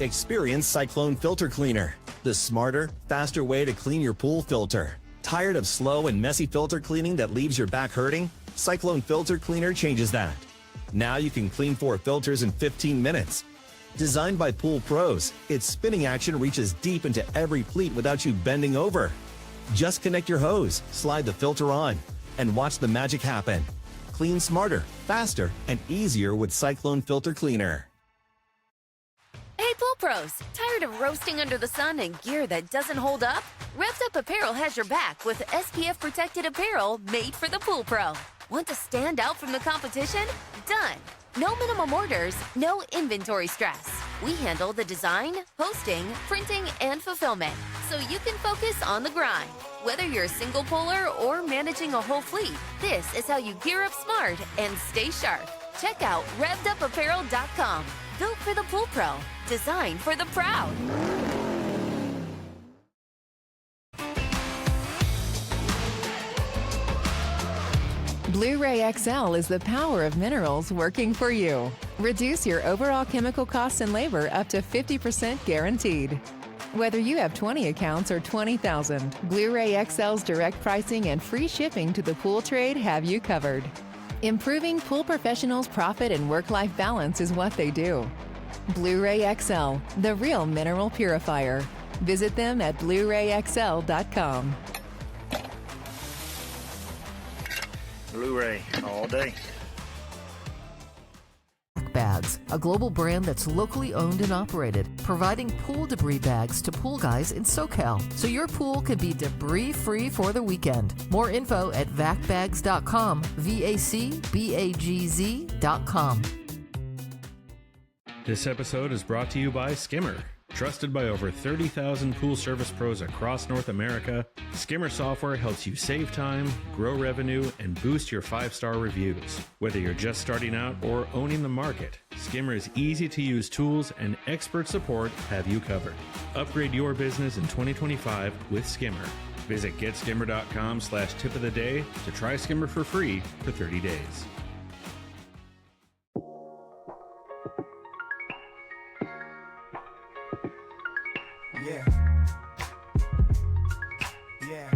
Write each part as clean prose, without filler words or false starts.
Experience Cyclone Filter Cleaner, the smarter, faster way to clean your pool filter. Tired of slow and messy filter cleaning that leaves your back hurting? Cyclone Filter Cleaner changes that. Now you can clean 4 filters in 15 minutes. Designed by pool pros, its spinning action reaches deep into every pleat without you bending over. Just connect your hose, slide the filter on, and watch the magic happen. Clean smarter, faster, and easier with Cyclone Filter Cleaner. Hey Pool Pros, tired of roasting under the sun in gear that doesn't hold up? Revved Up Apparel has your back with SPF protected apparel made for the pool pro. Want to stand out from the competition? Done. No minimum orders, no inventory stress. We handle the design, posting, printing, and fulfillment, so you can focus on the grind. Whether you're a single puller or managing a whole fleet, this is how you gear up smart and stay sharp. Check out RevvedUpApparel.com. Built for the pool pro, designed for the proud. Blu-ray XL is the power of minerals working for you. Reduce your overall chemical costs and labor up to 50% guaranteed. Whether you have 20 accounts or 20,000, Blu-ray XL's direct pricing and free shipping to the pool trade have you covered. Improving pool professionals' profit and work-life balance is what they do. Blu-ray XL, the real mineral purifier. Visit them at BluRayXL.com. Blu-ray all day. Bags, a global brand that's locally owned and operated, providing pool debris bags to pool guys in SoCal, so your pool can be debris-free for the weekend. More info at vacbags.com, VACBAGZ.com. This episode is brought to you by Skimmer. Trusted by over 30,000 pool service pros across North America, Skimmer software helps you save time, grow revenue, and boost your 5-star reviews. Whether you're just starting out or owning the market, Skimmer's easy-to-use tools and expert support have you covered. Upgrade your business in 2025 with Skimmer. Visit getskimmer.com/tip of the day to try Skimmer for free for 30 days. Yeah. Yeah.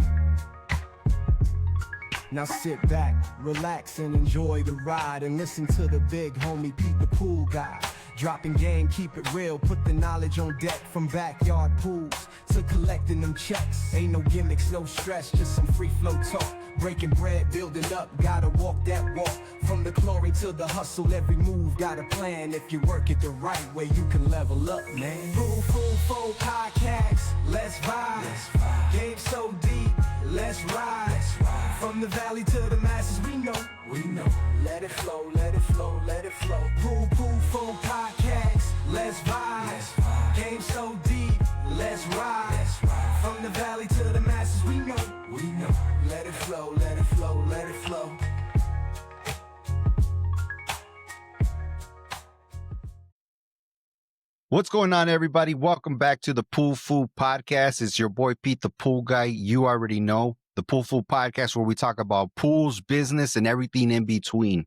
Now sit back, relax, and enjoy the ride, and listen to the big homie Pete the Pool Guy. Dropping game, keep it real, put the knowledge on deck. From backyard pools to collecting them checks. Ain't no gimmicks, no stress, just some free flow talk. Breaking bread, building up, gotta walk that walk. From the glory to the hustle, every move got a plan. If you work it the right way, you can level up, man. Pool Full Podcast, let's vibe. Game so deep, let's ride. From the valley to the masses, we know. Let it flow, let it flow, let it flow. Pool Full Podcast, let's vibe. Game so deep, let's ride. From the valley to the masses, we know. Let it flow, let it flow, let it flow. What's going on, everybody? Welcome back to the Pool Food Podcast. It's your boy Pete, the Pool Guy. You already know the Pool Food Podcast, where we talk about pools, business, and everything in between.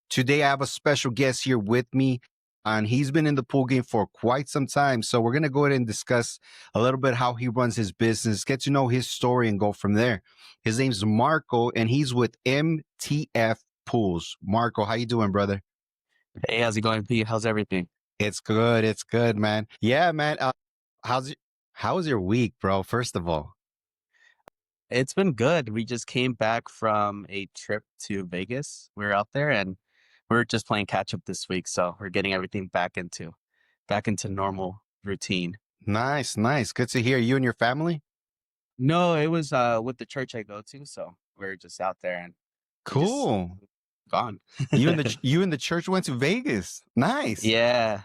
Today, I have a special guest here with me, and he's been in the pool game for quite some time. So we're going to go ahead and discuss a little bit how he runs his business, get to know his story, and go from there. His name's Marco, and he's with MTF Pools. Marco, how you doing, brother? Hey, how's it going, Pete? How's everything? It's good, man. Yeah, man. How was your week, bro? First of all, It's been good. We just came back from a trip to Vegas. We were out there and we're just playing catch up this week. So we're getting everything back into normal routine. nice. Good to hear. You and your family? No, it was with the church I go to. So we're just out there and we just Cool. gone. You and the church went to Vegas. Nice. Yeah.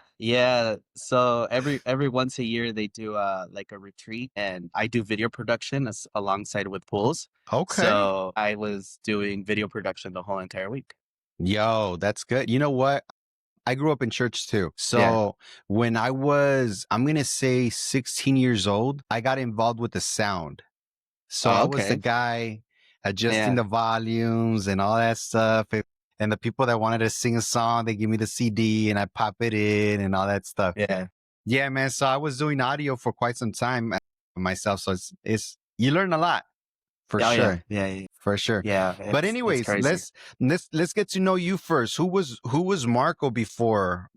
So every once a year they do like a retreat, and I do video production alongside with pools. Okay. So I was doing video production the whole entire week. Yo, that's good. You know what? I grew up in church too. So Yeah. when I was, I'm going to say 16 years old, I got involved with the sound. So I Oh, was the okay. guy adjusting Yeah. the volumes and all that stuff. And the people that wanted to sing a song, they give me the CD and I pop it in and all that stuff. Yeah. Yeah, man. So I was doing audio for quite some time myself. So it's you learn a lot for Oh yeah, sure. yeah, For sure. yeah. But It's anyways, crazy. let's get to know you first. Who was Marco before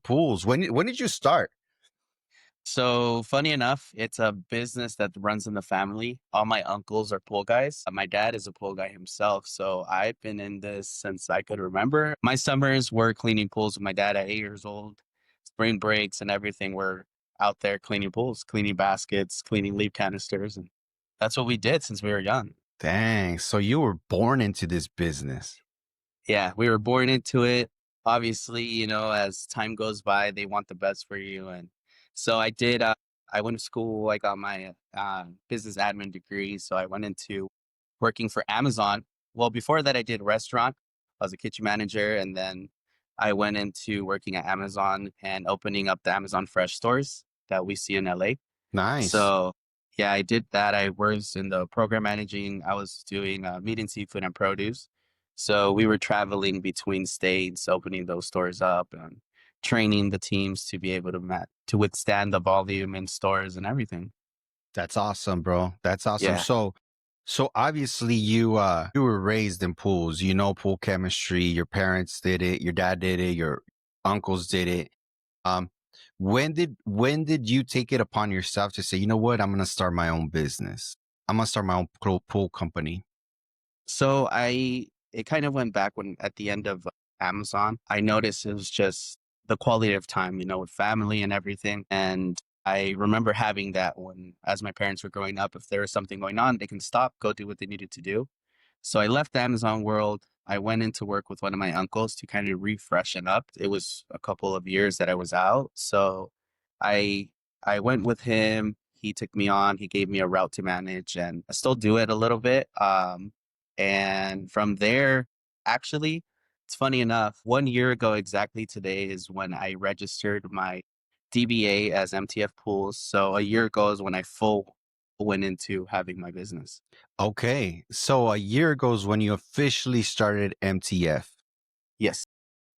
pools? When did you start? So funny enough, it's a business that runs in the family. All my uncles are pool guys. My dad is a pool guy himself. So I've been in this since I could remember. My summers were cleaning pools with my dad at 8 years old. Spring breaks and everything were out there cleaning pools, cleaning baskets, cleaning leaf canisters. And that's what we did since we were young. Dang. So you were born into this business. Yeah, we were born into it. Obviously, as time goes by, they want the best for you. And so I did, I went to school, I got my business admin degree. So I went into working for Amazon. Well, before that, I did restaurant. I was a kitchen manager. And then I went into working at Amazon and opening up the Amazon Fresh stores that we see in LA. Nice. So yeah, I did that. I was in the program managing. I was doing meat and seafood and produce. So we were traveling between states, opening those stores up and training the teams to be able to withstand the volume in stores and everything. That's awesome, bro. That's awesome. Yeah. So obviously you were raised in pools. You know pool chemistry. Your parents did it. Your dad did it. Your uncles did it. Um, when did you take it upon yourself to say, you know what, I'm gonna start my own business. I'm gonna start my own pool company. So it kind of went back when at the end of Amazon, I noticed it was just the quality of time, with family and everything. And I remember having that when, as my parents were growing up, if there was something going on, they can stop, go do what they needed to do. So I left the Amazon world. I went into work with one of my uncles to kind of refreshen up. It was a couple of years that I was out. So I I went with him. He took me on. He gave me a route to manage and I still do it a little bit. And from there, actually, it's funny enough, 1 year ago exactly today is when I registered my DBA as MTF Pools. So a year ago is when I full went into having my business. Okay. So a year ago is when you officially started MTF. Yes.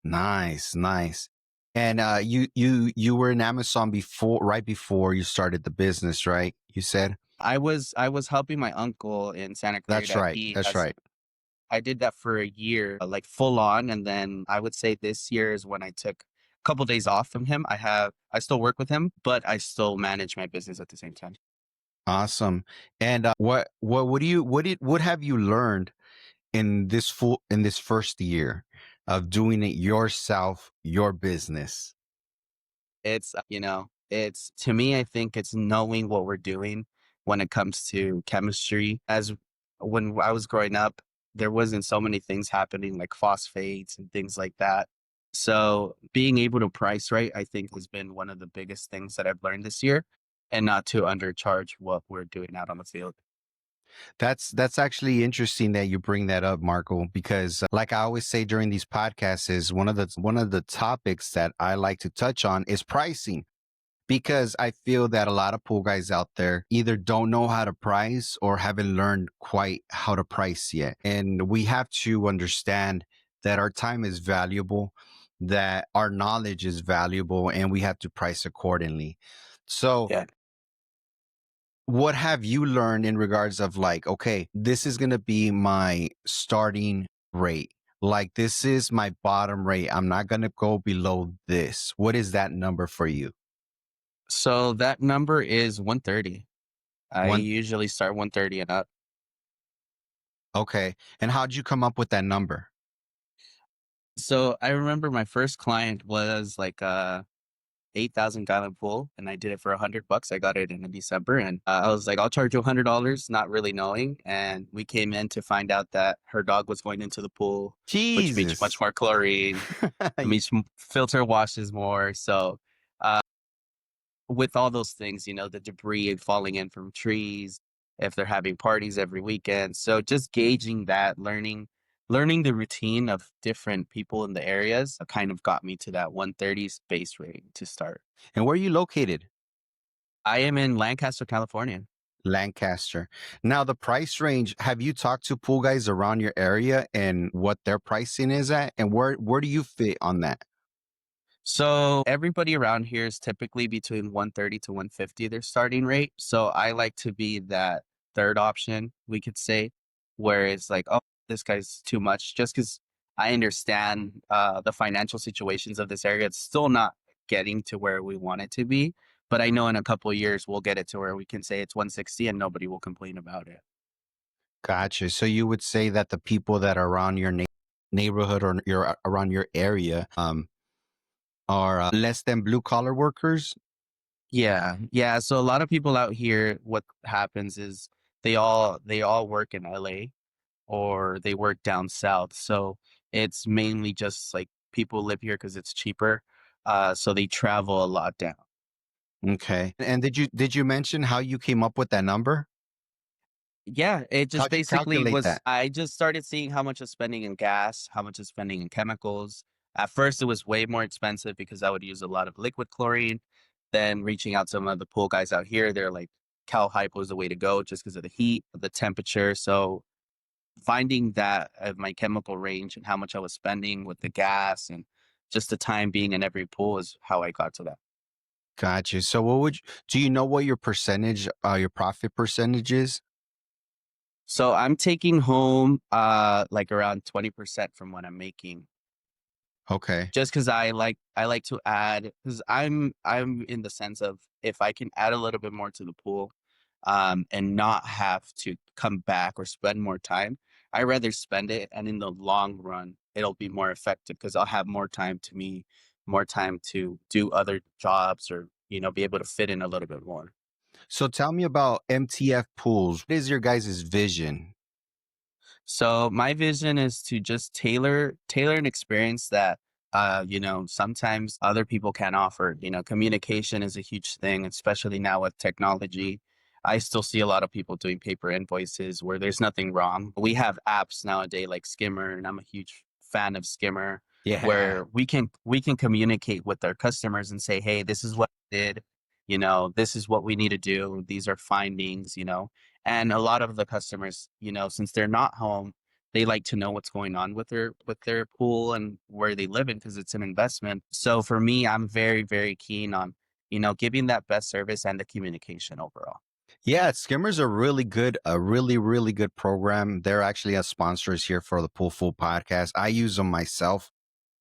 Nice, nice. And you were in Amazon right before you started the business, right? You said? I was helping my uncle in Santa That's Clarita. right. That's right. I did that for a year, like full on, and then I would say this year is when I took a couple days off from him. I still work with him, but I still manage my business at the same time. Awesome. And what have you learned in this first year of doing it yourself, your business? It's to me, I think it's knowing what we're doing when it comes to chemistry. As when I was growing up, there wasn't so many things happening like phosphates and things like that. So being able to price right, I think has been one of the biggest things that I've learned this year and not to undercharge what we're doing out on the field. That's actually interesting that you bring that up, Marco, because like I always say during these podcasts is one of the topics that I like to touch on is pricing. Because I feel that a lot of pool guys out there either don't know how to price or haven't learned quite how to price yet. And we have to understand that our time is valuable, that our knowledge is valuable, and we have to price accordingly. So Yeah. what have you learned in regards of like, okay, this is going to be my starting rate. Like this is my bottom rate. I'm not going to go below this. What is that number for you? So that number is 130. I One. usually start 130 and up. Okay. And how'd you come up with that number? So I remember my first client was like 8,000 gallon pool and I did it for $100. I got it in December and I was like, I'll charge you $100, not really knowing. And we came in to find out that her dog was going into the pool, which means Jesus. much more chlorine, it means filter washes more. So with all those things, the debris falling in from trees, if they're having parties every weekend. So just gauging that, learning the routine of different people in the areas kind of got me to that 130 base rate to start. And where are you located? I am in Lancaster, California. Lancaster. Now, the price range, have you talked to pool guys around your area and what their pricing is at? And where do you fit on that? So everybody around here is typically between 130 to 150 their starting rate. So I like to be that third option, we could say, where it's like, oh, this guy's too much, just because I understand the financial situations of this area. It's still not getting to where we want it to be, but I know in a couple of years we'll get it to where we can say it's 160 and nobody will complain about it. Gotcha. So you would say that the people that are around your neighborhood or your around your area are less than blue collar workers? Yeah, yeah. So a lot of people out here, what happens is they all work in LA or they work down south. So it's mainly just like people live here because it's cheaper. So they travel a lot down. Okay. And did you mention how you came up with that number? Yeah, it just How'd you basically calculate was that? I just started seeing how much is spending in gas, how much is spending in chemicals. At first it was way more expensive because I would use a lot of liquid chlorine. Then reaching out to some of the pool guys out here, they're like Cal Hypo is the way to go just because of the heat, the temperature. So finding that of my chemical range and how much I was spending with the gas and just the time being in every pool is how I got to that. Gotcha. So do you know what your percentage, your profit percentage is? So I'm taking home like around 20% from what I'm making. Okay. Just because I like to add because I'm in the sense of if I can add a little bit more to the pool, and not have to come back or spend more time, I rather spend it, and in the long run, it'll be more effective because I'll have more time to do other jobs or be able to fit in a little bit more. So tell me about MTF Pools. What is your guys' vision? So my vision is to just tailor an experience that sometimes other people can offer. Communication is a huge thing, especially now with technology. I still see a lot of people doing paper invoices where there's nothing wrong. We have apps nowadays like Skimmer, and I'm a huge fan of Skimmer, Yeah. where we can communicate with our customers and say, hey, this is what I did, this is what we need to do. These are findings. And a lot of the customers, since they're not home, they like to know what's going on with their pool and where they live in because it's an investment. So for me, I'm very, very keen on, giving that best service and the communication overall. Yeah, Skimmers are really good, a really, really good program. They're actually as sponsors here for the Pool Full podcast. I use them myself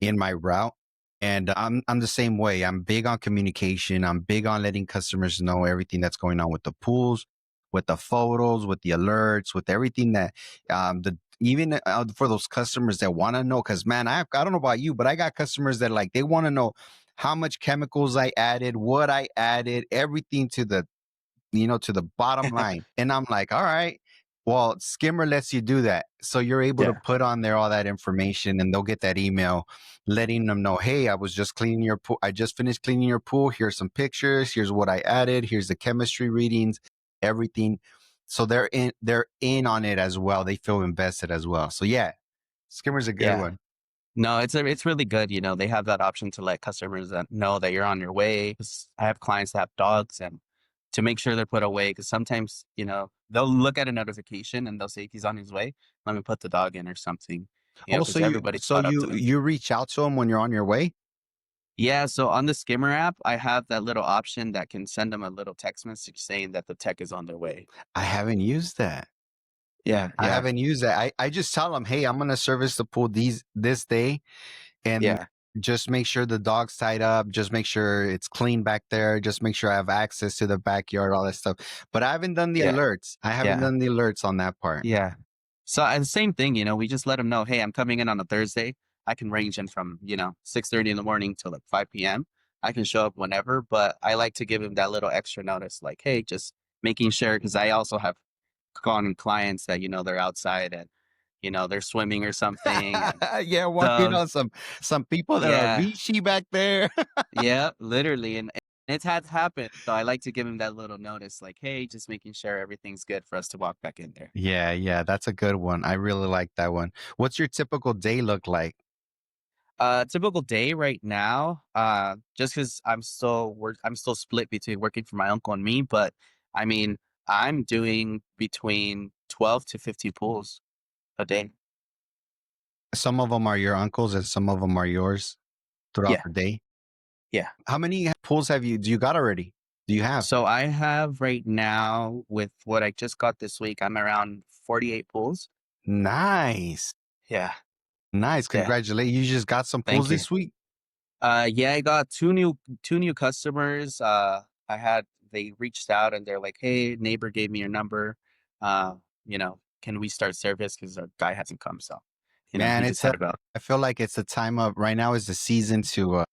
in my route. And I'm the same way. I'm big on communication. I'm big on letting customers know everything that's going on with the pools, with the photos, with the alerts, with everything that the even for those customers that want to know. Because man, I don't know about you, but I got customers that like they want to know how much chemicals I added, what I added, everything to the bottom line. And I'm like, all right, well, Skimmer lets you do that. So you're able to Yeah, put on there all that information and they'll get that email letting them know, hey, I was just cleaning your pool. I just finished cleaning your pool. Here's some pictures. Here's what I added. Here's the chemistry readings, everything. So they're in on it as well. They feel invested as well. So yeah, Skimmer's a good yeah. one. No, it's really good. They have that option to let customers that know that you're on your way. 'Cause I have clients that have dogs and to make sure they're put away because sometimes, they'll look at a notification and they'll say he's on his way. Let me put the dog in or something, Oh, so because you everybody's so caught up to you them. you reach out to them when you're on your way? Yeah, so on the Skimmer app, I have that little option that can send them a little text message saying that the tech is on their way. I haven't used that. Yeah, I yeah, haven't used that. I just tell them, hey, I'm gonna service the pool this day, and yeah, just make sure the dog's tied up. Just make sure it's clean back there. Just make sure I have access to the backyard, all that stuff. But I haven't done the yeah, alerts. I haven't yeah, done the alerts on that part. yeah. So and the same thing, we just let them know, hey, I'm coming in on a Thursday. I can range in from 6:30 in the morning till like 5 p.m. I can show up whenever, but I like to give them that little extra notice, like, hey, just making sure because I also have gone clients that they're outside and they're swimming or something, and Yeah, walking so on some people that are yeah, beachy back there. yeah, literally, and it's had happened. So I like to give them that little notice, like, hey, just making sure everything's good for us to walk back in there. Yeah, yeah, that's a good one. I really like that one. What's your typical day look like? Typical day right now, just because I'm still split between working for my uncle and me, but I mean, I'm doing between 12 to 15 pools a day. Some of them are your uncles and some of them are yours throughout Yeah, the day. Yeah. How many pools do you got already? Do you have? So I have right now, with what I just got this week, I'm around 48 pools. Nice. Yeah. Nice. Yeah. Congratulations. You just got some pools Thank you. this week? Yeah, I got two new customers. They reached out and they're like, "Hey, neighbor gave me your number. Uh, can we start service? Because the guy hasn't come." So, Man, we just had about. I feel like it's the time of right now is the season to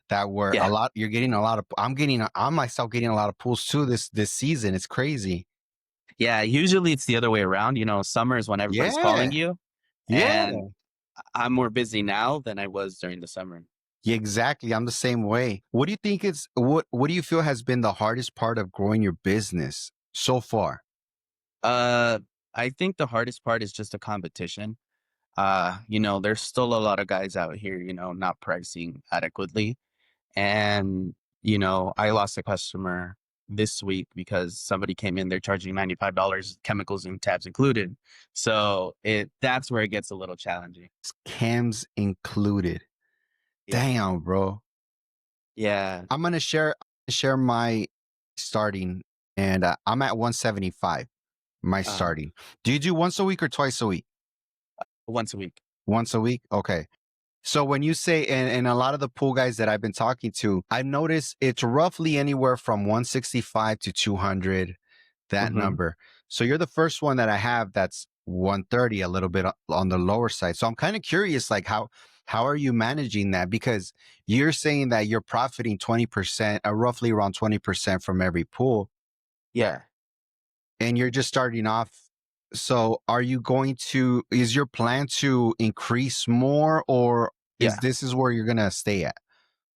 that where Yeah, you're getting a lot of I'm myself getting a lot of pools too this season. It's crazy. yeah. Usually it's the other way around. Summer is when everybody's calling Yeah. you, Yeah. and I'm more busy now than I was during the summer. Yeah, exactly. I'm the same way. What do you think what do you feel has been the hardest part of growing your business so far? Uh, I think the hardest part is just the competition. There's still a lot of guys out here, not pricing adequately. And, I lost a customer this week because somebody came in, they're charging $95, chemicals and tabs included. So that's where it gets a little challenging. Scams included. Yeah. Damn, bro. Yeah. I'm gonna share my starting, and I'm at 175. My Uh, starting. Do you do once a week or twice a week? Once a week. Once a week. Okay. So when you say, and a lot of the pool guys that I've been talking to, I've noticed it's roughly anywhere from 165 to 200, that Hmm. number. So you're the first one that I have that's 130, a little bit on the lower side. So I'm kind of curious, like how are you managing that? Because you're saying that you're profiting 20%, roughly around 20% from every pool, Yeah. and you're just starting off. So is your plan to increase more, or Yeah. this is where you're going to stay at?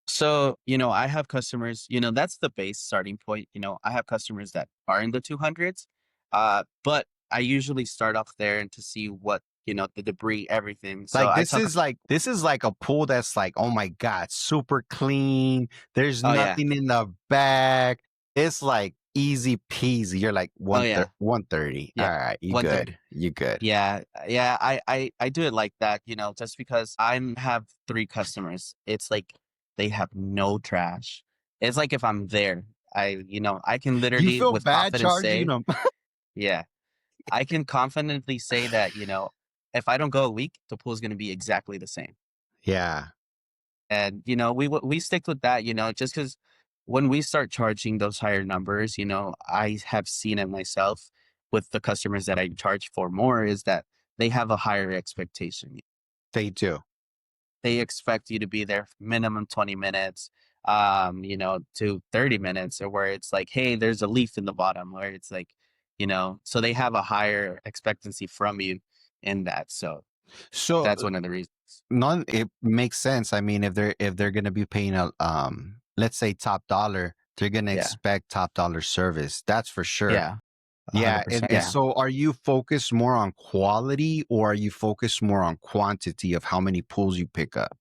So, I have customers, that's the base starting point. I have customers that are in the 200s, but I usually start off there and to see what, the debris, everything. So Like I talk, this is like a pool that's like, oh my God, super clean. There's oh yeah, nothing in the back. It's like easy peasy. You're like oh yeah, 130. All yeah, right, you 130. good. You good. Yeah, yeah, I do it like that, just because I have three customers. It's like they have no trash. It's like if I'm there, I can You literally feel with bad confidence charging say, them. yeah, I can confidently say that, if I don't go a week, the pool's going to be exactly the same. Yeah. And, we stick with that, just because when we start charging those higher numbers, I have seen it myself with the customers that I charge for more, is that they have a higher expectation. They do. They expect you to be there minimum 20 minutes, to 30 minutes, or where it's like, hey, there's a leaf in the bottom, where it's like, so they have a higher expectancy from you in that. So So that's one of the reasons. none it makes sense. I mean, if they're gonna be paying a let's say top dollar, they're gonna Yeah. expect top dollar service. That's for sure. Yeah. Yeah. 100%. And Yeah. so are you focused more on quality, or are you focused more on quantity of how many pools you pick up?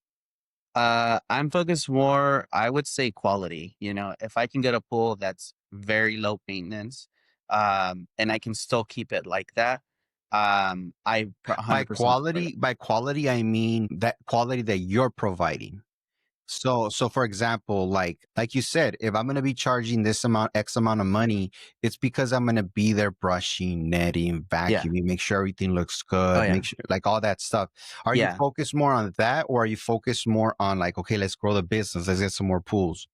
I'm focused more, I would say, quality. If I can get a pool that's very low maintenance, and I can still keep it like that, I 100% prefer that. By quality, I mean that quality that you're providing. So for example, like you said, if I'm gonna be charging this amount, X amount of money, it's because I'm gonna be there brushing, netting, Yeah. vacuuming, make sure everything looks Oh good, yeah. make sure like all that stuff. Are you Yeah. focused more on that, or are you focused more on like, okay, let's grow the business, let's get some more pools?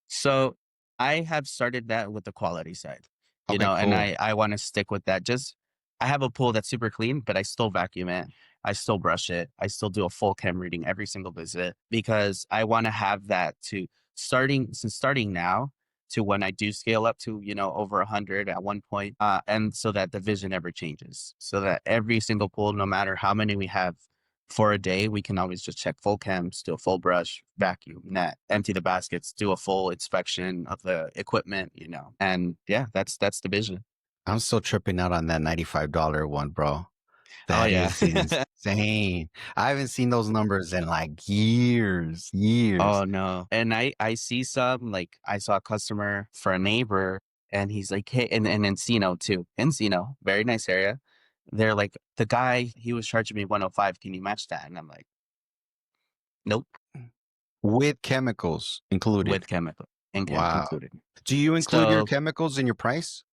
So I have started that with the quality side, Okay, and cool. I want to stick with that. Just I have a pool that's super clean, but I still vacuum it. I still brush it. I still do a full chem reading every single visit, because I want to have that to starting now to when I do scale up to, over 100 at one point, and so that the vision never changes. So that every single pool, no matter how many we have for a day, we can always just check full chems, do a full brush, vacuum, net, empty the baskets, do a full inspection of the equipment, and yeah, that's the vision. I'm still tripping out on that $95 one, bro. Oh That yeah. is insane. I haven't seen those numbers in like years. Oh no. And I see some, like, I saw a customer for a neighbor, and he's like, hey, and Encino too. Encino, very nice area. They're like, the guy, he was charging me 105. Can you match that? And I'm like, nope. with chemicals included. with chemical Wow. included. Do you include your So chemicals in your price?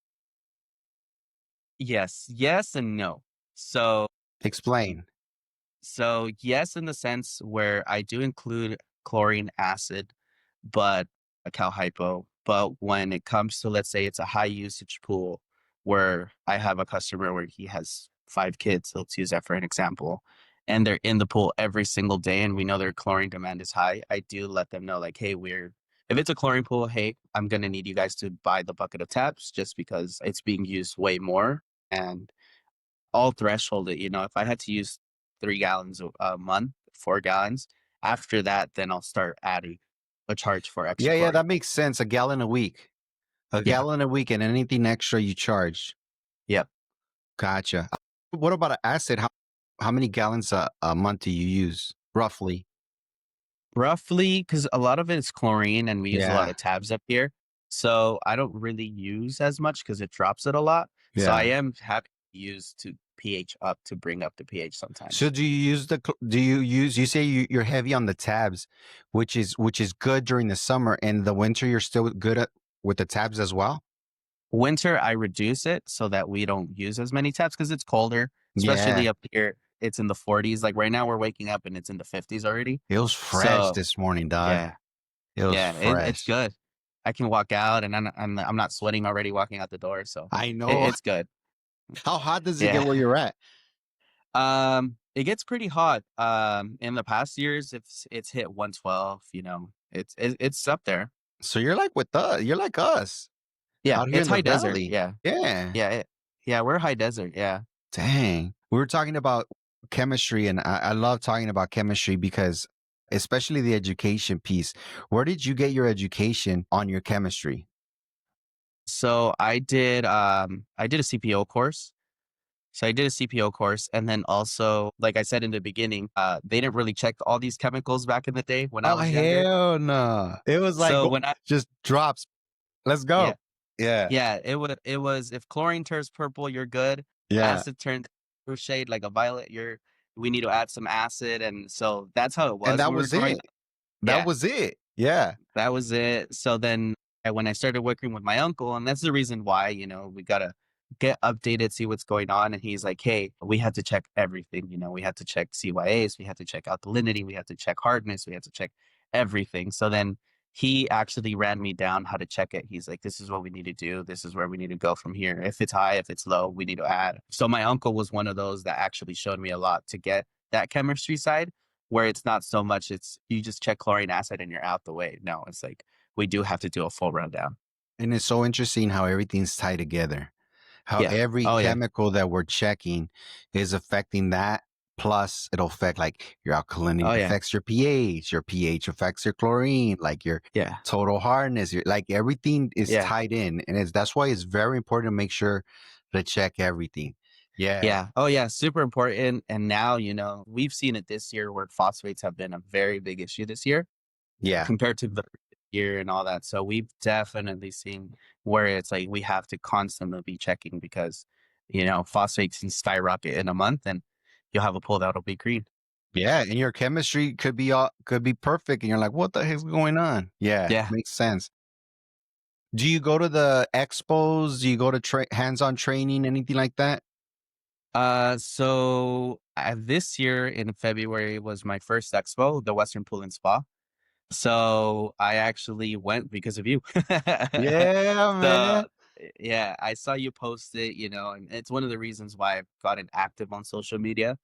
yes and no. So Explain. yes, in the sense where I do include chlorine acid, but a cal hypo. But when it comes to, let's say it's a high usage pool where I have a customer where he has 5 kids, let's use that for an example, and they're in the pool every single day and we know their chlorine demand is high, I do let them know like, hey, if it's a chlorine pool, hey, I'm gonna need you guys to buy the bucket of taps just because it's being used way more. And all threshold it. If I had to use 3 gallons a month, 4 gallons, after that, then I'll start adding a charge for extra Yeah, chlorine. that makes sense. A gallon a week. A Yeah. gallon a week, and anything extra you charge. Yep. Gotcha. What about an acid? How many gallons a month do you use, roughly? Roughly, because a lot of it is chlorine and we use a lot Yeah. of tabs up here. So I don't really use as much because it drops it a lot. So I Yeah. am happy to use to pH up to bring up the pH sometimes. So do you use you say you're heavy on the tabs, which is good during the summer, and the winter you're still good at with the tabs as well? Winter, I reduce it so that we don't use as many tabs because it's colder, Yeah. especially up here. It's in the 40s. Like right now, we're waking up and it's in the 50s already. It was fresh So this morning, dog. yeah, It was it's fresh. good. I can walk out and I'm not sweating already walking out the door. So I know. it's good. How hot does it Yeah. get where you're at? It gets pretty hot. In the past years, it's hit 112. It's up there. So you're like with us. You're like us. Yeah, Out here it's in the high desert. valley. Yeah, Yeah. yeah, we're high desert. Yeah. Dang. We were talking about chemistry, and I love talking about chemistry because, especially the education piece. Where did you get your education on your chemistry? So I did a CPO course. So I did a CPO course, and then also, like I said in the beginning, they didn't really check all these chemicals back in the day when I Oh, was younger. hell no. It was like, So when I just drops. Let's go. yeah, Yeah. it was if chlorine turns purple, you're good. Yeah. Acid turns blue shade like a violet, we need to add some acid, and so that's how it was And that when we were was growing it. up. That Yeah, was it. Yeah. that was it. So then when I started working with my uncle, and that's the reason why, we gotta get updated, see what's going on. And he's like, hey, we had to check everything. We had to check CYAs, we had to check alkalinity, we had to check hardness, we had to check everything. So then he actually ran me down how to check it. He's like, this is what we need to do. This is where we need to go from here. If it's high, if it's low, we need to add. So my uncle was one of those that actually showed me a lot to get that chemistry side where it's not so much, it's you just check chlorine acid and you're out the way. No, it's like we do have to do a full rundown. And it's so interesting how everything's tied together. How Yeah. every Oh, yeah. chemical that we're checking is affecting that. Plus, it'll affect like your alkalinity Oh, yeah. affects your pH affects your chlorine, like your Yeah. total hardness. Like everything is Yeah. tied in, and that's why it's very important to make sure to check everything. Yeah. Yeah. Oh, yeah. Super important. And now, we've seen it this year where phosphates have been a very big issue this year Yeah. compared to the year and all that. So we've definitely seen where it's like we have to constantly be checking because, phosphates can skyrocket in a month and you'll have a pool that'll be green. Yeah, and your chemistry could be perfect, and you're like, what the heck's going on? Yeah. Yeah. Makes sense. Do you go to the expos? Do you go to hands-on training, anything like that? So this year in February was my first expo, the Western Pool and Spa. So I actually went because of you. Yeah, man. So yeah, I saw you post it, and it's one of the reasons why I've gotten active on social media.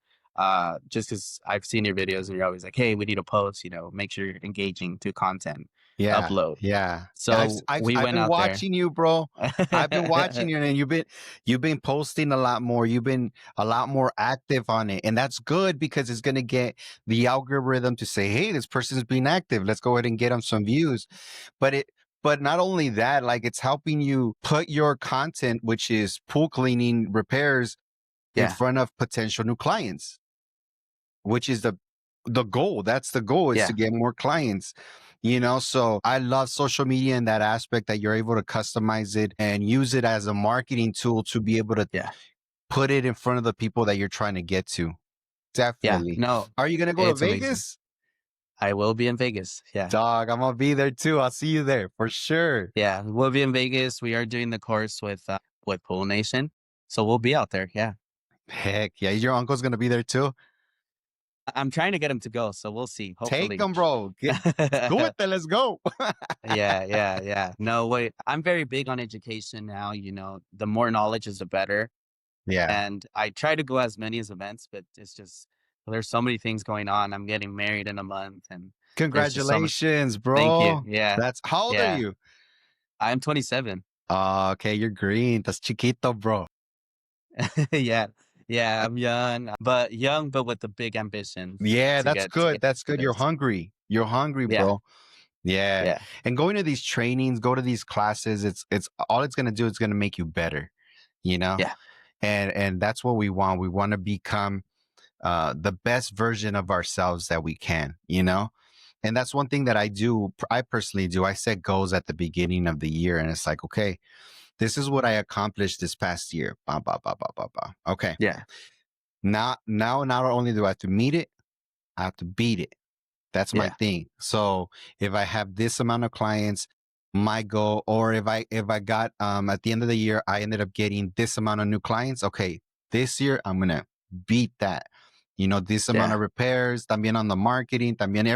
Just because I've seen your videos and you're always like, hey, we need to post, make sure you're engaging to content, Yeah. upload. Yeah. So I've we went been out watching you, bro. I've been watching you, and you've been posting a lot more. You've been a lot more active on it, and that's good because it's gonna get the algorithm to say, "Hey, this person's being active. Let's go ahead and get them some views." But not only that, like it's helping you put your content, which is pool cleaning repairs, in Yeah. front of potential new clients, which is the goal. That's the goal, is Yeah. to get more clients. So I love social media in that aspect that you're able to customize it and use it as a marketing tool to be able to Yeah. put it in front of the people that you're trying to get to. Yeah. Definitely. No, Are you going to go to it's amazing. Vegas? I will be in Vegas. Yeah. Dog, I'm gonna be there too. I'll see you there for sure. Yeah. We'll be in Vegas. We are doing the course with Pool Nation. So we'll be out there. Yeah. Heck yeah, your uncle's gonna be there too. I'm trying to get him to go. So we'll see. Take Hopefully. him, bro. Do it then. Let's go. Yeah. No, wait. I'm very big on education now. The more knowledge is the better. Yeah. And I try to go as many as events, but it's just there's so many things going on. I'm getting married in a month, and there's just so much. Congratulations, Thank you. bro. Yeah, That's how old are yeah. you? I'm 27. Okay, you're green. That's chiquito, bro. Yeah, yeah. I'm young, but with the big ambitions Yeah, to that's get to good. get That's to good. You're this. hungry. You're hungry, Yeah, bro. Yeah. yeah, And going to these trainings, go to these classes, it's all it's gonna do is gonna make you better, you know? yeah, And that's what we want. We want to become the best version of ourselves that we can, you know? And that's one thing that I personally do. I set goals at the beginning of the year, and it's like, okay, this is what I accomplished this past year. Bah, bah, bah, bah, bah, bah. Okay. yeah, Now, not only do I have to meet it, I have to beat it. That's my yeah, thing. So if I have this amount of clients, my goal, or if I got at the end of the year, I ended up getting this amount of new clients. Okay, this year I'm gonna beat that. This amount yeah, of repairs, también on the marketing, también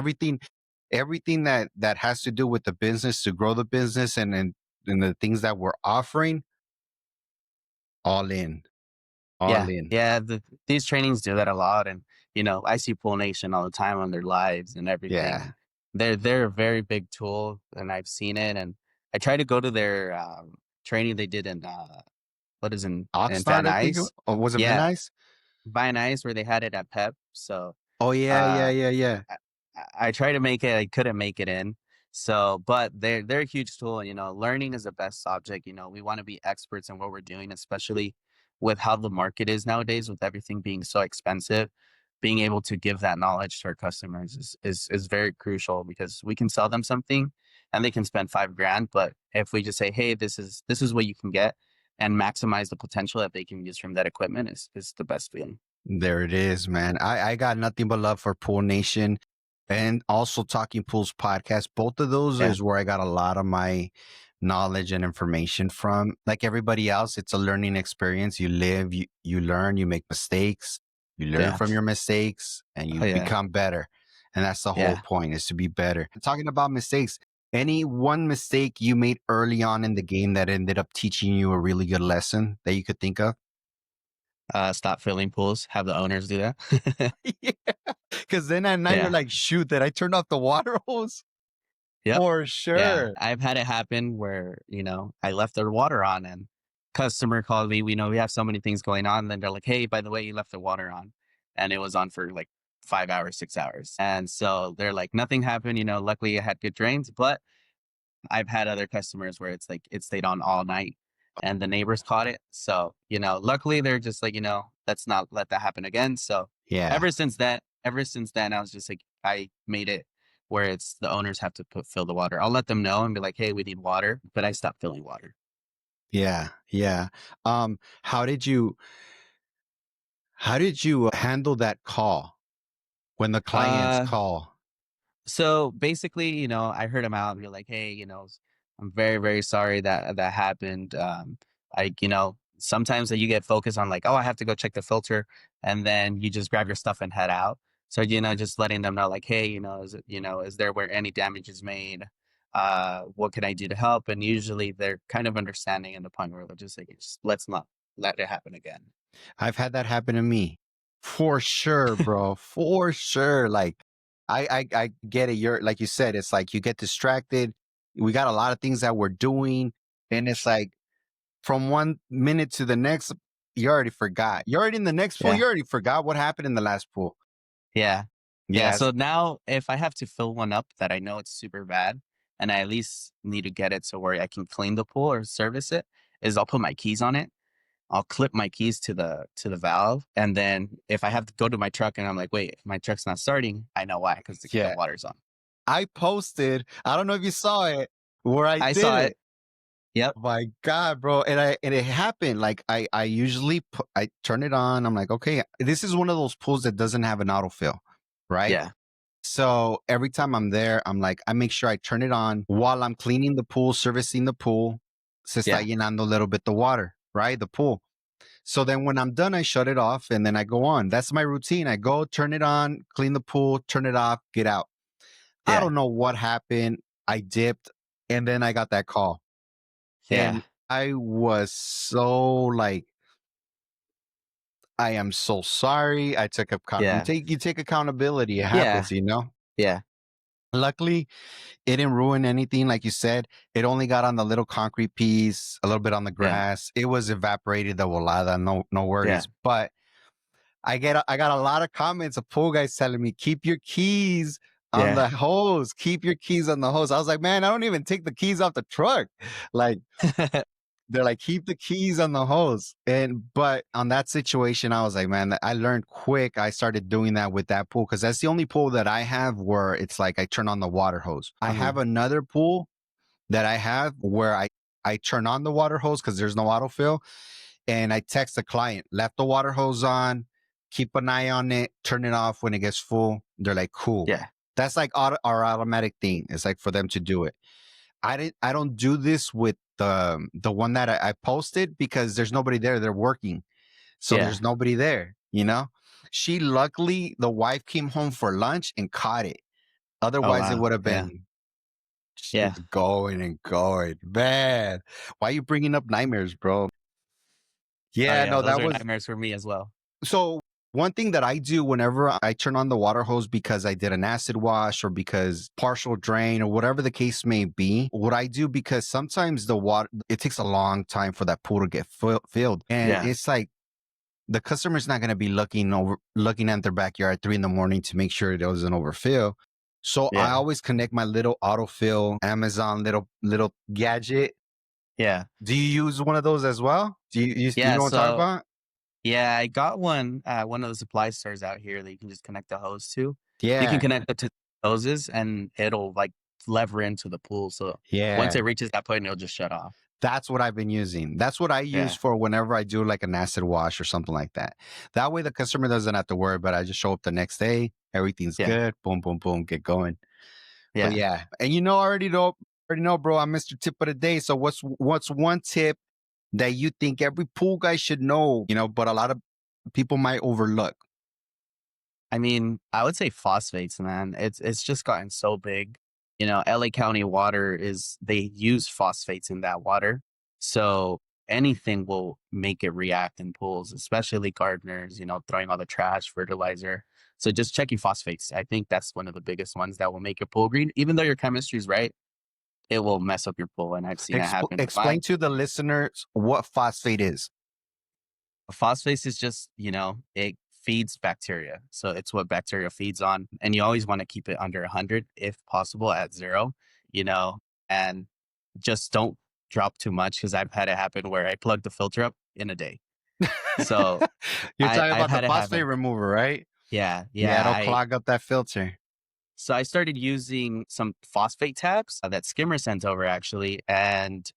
everything that has to do with the business to grow the business and the things that we're offering, all in, all yeah, in. yeah. These trainings do that a lot, and I see Pool Nation all the time on their lives and everything, Yeah. and they're a very big tool, and I've seen it, and I try to go to their training they did in what is in Oxnard, Van I think, Nuys. or was it Van Yeah, Nuys? Van Nuys where they had it at Pep. So Oh yeah, yeah, uh, yeah, yeah. I tried to make it. I couldn't make it in. So, but they're a huge tool. Learning is the best subject. We want to be experts in what we're doing, especially with how the market is nowadays, with everything being so expensive. Being able to give that knowledge to our customers is very crucial because we can sell them something and they can spend $5,000. But if we just say, hey, this is what you can get and maximize the potential that they can use from that equipment is the best feeling. There it is, man. I got nothing but love for Pool Nation and also Talking Pools podcast. Both of those Yeah. is where I got a lot of my knowledge and information from. Like everybody else, it's a learning experience. You live, you learn, you make mistakes, you learn Yeah. from your mistakes, and you Oh, yeah. become better. And that's the whole Yeah. point, is to be better. Talking about mistakes, any one mistake you made early on in the game that ended up teaching you a really good lesson that you could think of? Stop filling pools. Have the owners do that. Yeah. Because then at night you're Yeah. like, shoot, did I turn off the water hose? Yep. For Yeah. sure. I've had it happen where, I left the water on and customer called me. We have so many things going on. And then they're like, hey, by the way, you left the water on. And it was on for like 5 hours, 6 hours. And so they're like, nothing happened. Luckily I had good drains, but I've had other customers where it's like it stayed on all night and the neighbors caught it. So, luckily they're just like, let's not let that happen again. So Yeah. ever since then, I was just like, I made it where it's the owners have to fill the water. I'll let them know and be like, hey, we need water, but I stopped filling water. Yeah. Yeah. How did you handle that call when the clients Uh, call? So basically, I heard him out and be like, hey, I'm very, very sorry that happened. Sometimes that you get focused on like, oh, I have to go check the filter, and then you just grab your stuff and head out. So, just letting them know like, hey, is there where any damage is made? What can I do to help? And usually they're kind of understanding in the point where they're just like, let's not let it happen again. I've had that happen to me. For sure, bro. For sure. Like I get it. You're like you said, it's like you get distracted. We got a lot of things that we're doing. And it's like from 1 minute to the next, you already forgot. You're already in the next pool. Yeah. You already forgot what happened in the last pool. Yeah. Yeah. Yes. So now if I have to fill one up that I know it's super bad and I at least need to get it to where I can clean the pool or service it, is I'll put my keys on it. I'll clip my keys to the valve. And then if I have to go to my truck and I'm like, wait, my truck's not starting, I know why, because the Yeah. water's on. I posted, I don't know if you saw it, where I did saw it. it. Yep. Oh my God, bro. And it happened. Like I usually I turn it on. I'm like, okay, this is one of those pools that doesn't have an autofill, right? Yeah. So every time I'm there, I'm like, I make sure I turn it on while I'm cleaning the pool, servicing the pool. Se está Yeah. llenando a little bit the water, right? The pool. So then when I'm done, I shut it off and then I go on. That's my routine. I go, turn it on, clean the pool, turn it off, get out. I Yeah. don't know what happened. I dipped and then I got that call. Yeah. And I was so like, I am so sorry. I took Yeah. you take accountability. It Yeah. happens, you know? Yeah. Luckily, it didn't ruin anything. Like you said, it only got on the little concrete piece, a little bit on the Yeah. grass. It was evaporated, the volada, no Yeah. worries. But I got a lot of comments of pool guys telling me, keep your keys on Yeah. the hose. Keep your keys on the hose. I was like, man, I don't even take the keys off the truck. Like, they're like, keep the keys on the hose. But on that situation, I was like, man, I learned quick. I started doing that with that pool because that's the only pool that I have where it's like I turn on the water hose. I have another pool that I have where I turn on the water hose because there's no autofill. And I text the client, left the water hose on, keep an eye on it, turn it off when it gets full. They're like, cool. Yeah. That's like our automatic thing. It's like for them to do it. I don't do this with the one that I posted because there's nobody there. They're working. So Yeah. there's nobody there, you know? She luckily the wife came home for lunch and caught it. Oh, Otherwise it wow. would have Yeah. been Yeah. just going and going. Man, why are you bringing up nightmares, bro? Oh, Yeah, yeah. no, Those that are was nightmares for me as well. so one thing that I do whenever I turn on the water hose because I did an acid wash or because partial drain or whatever the case may be, what I do because sometimes the water, it takes a long time for that pool to get filled. And Yeah. it's like the customer's not going to be looking at their backyard at 3 a.m. to make sure it doesn't overfill. So I Yeah. always connect my little autofill Amazon little gadget. Yeah. Do you use one of those as well? You Yeah. know what I'm talking So, about? yeah, I got one at one of the supply stores out here that you can just connect the hose to. You can Yeah. connect it to hoses and it'll like lever into the pool. So once Yeah. it reaches that point, it'll just shut off. That's what I've been using. That's what I use Yeah. for whenever I do like an acid wash or something like that. That way the customer doesn't have to worry, but I just show up the next day. Everything's Yeah. good. Boom, boom, boom. Get going. But Yeah. yeah. And already know, bro, I'm Mr. Tip of the Day. So what's one tip that you think every pool guy should know, but a lot of people might overlook? I mean, I would say phosphates, man. It's just gotten so big. LA County water they use phosphates in that water. So anything will make it react in pools, especially gardeners, throwing all the trash, fertilizer. So just checking phosphates. I think that's one of the biggest ones that will make your pool green. Even though your chemistry is right, it will mess up your pool. And I've seen it happen with Explain mine. to the listeners what phosphate is. Phosphates is just, it feeds bacteria. So it's what bacteria feeds on. And you always want to keep it under 100, if possible, at 0, and just don't drop too much because I've had it happen where I plugged the filter up in a day. So You're talking I've about had the it phosphate happen. remover, right? Yeah. Yeah, Yeah. it'll clog up that filter. So I started using some phosphate tabs that Skimmer sent over actually. And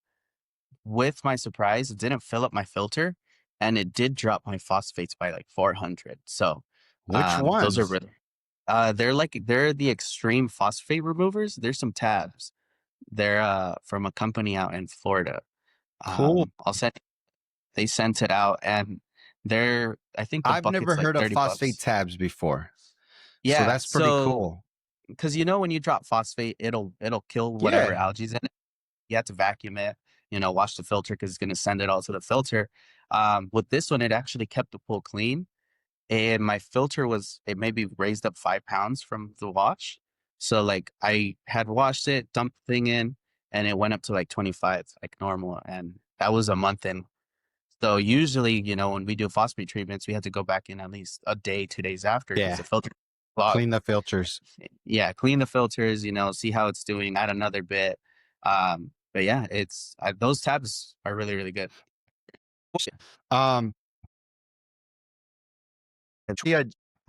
with my surprise, it didn't fill up my filter and it did drop my phosphates by like 400. So Which those are ones? really, they're the extreme phosphate removers. There's some tabs. They're from a company out in Florida. Cool. They sent it out and I think the I've never bucket's like heard of 30 phosphate bucks. tabs before. So Yeah. that's pretty So, cool. because when you drop phosphate, it'll kill whatever Yeah. algae's in it. You have to vacuum it, wash the filter because it's going to send it all to the filter. With this one, it actually kept the pool clean. And my filter it maybe raised up 5 pounds from the wash. So like I had washed it, dumped the thing in, and it went up to like 25, like normal. And that was a month in. So usually, when we do phosphate treatments, we have to go back in at least a day, 2 days after because Yeah. the filter clogged. Clean the filters. Yeah, clean the filters, see how it's doing, add another bit. But yeah, those tabs are really, really good. Um, yeah,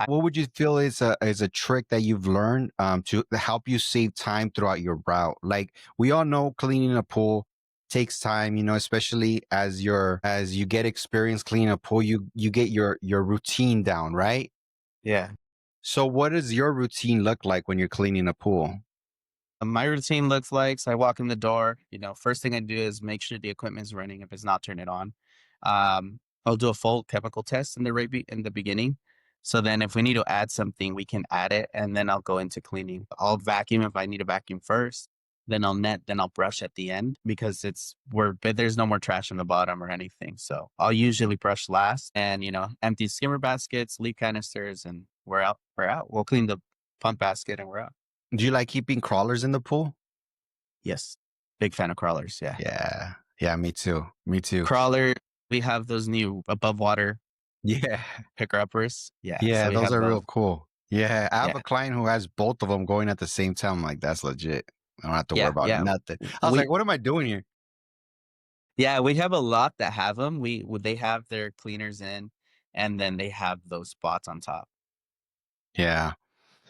what would you feel is a trick that you've learned to help you save time throughout your route? Like we all know cleaning a pool takes time, especially as you get experience cleaning a pool, you get your routine down, right? Yeah. So what does your routine look like when you're cleaning a pool? My routine looks like, so I walk in the door, first thing I do is make sure the equipment's running. If it's not, turn it on. I'll do a full chemical test in in the beginning. So then if we need to add something, we can add it, and then I'll go into cleaning. I'll vacuum if I need to vacuum first, then I'll net, then I'll brush at the end because but there's no more trash on the bottom or anything. So I'll usually brush last and, empty skimmer baskets, leaf canisters, and we're out. We're out. We'll clean the pump basket and we're out. Do you like keeping crawlers in the pool? Yes. Big fan of crawlers. Yeah. Yeah. Yeah, me too. Me too. Crawler, we have those new above water Yeah. picker uppers. Yeah. So Yeah, we those have are real those. cool. Yeah, I have Yeah. a client who has both of them going at the same time. I'm like, that's legit. I don't have to worry Yeah. about Yeah. nothing. I was We, like, what am I doing here? yeah, we have a lot that have them. They have their cleaners in and then they have those spots on top. Yeah.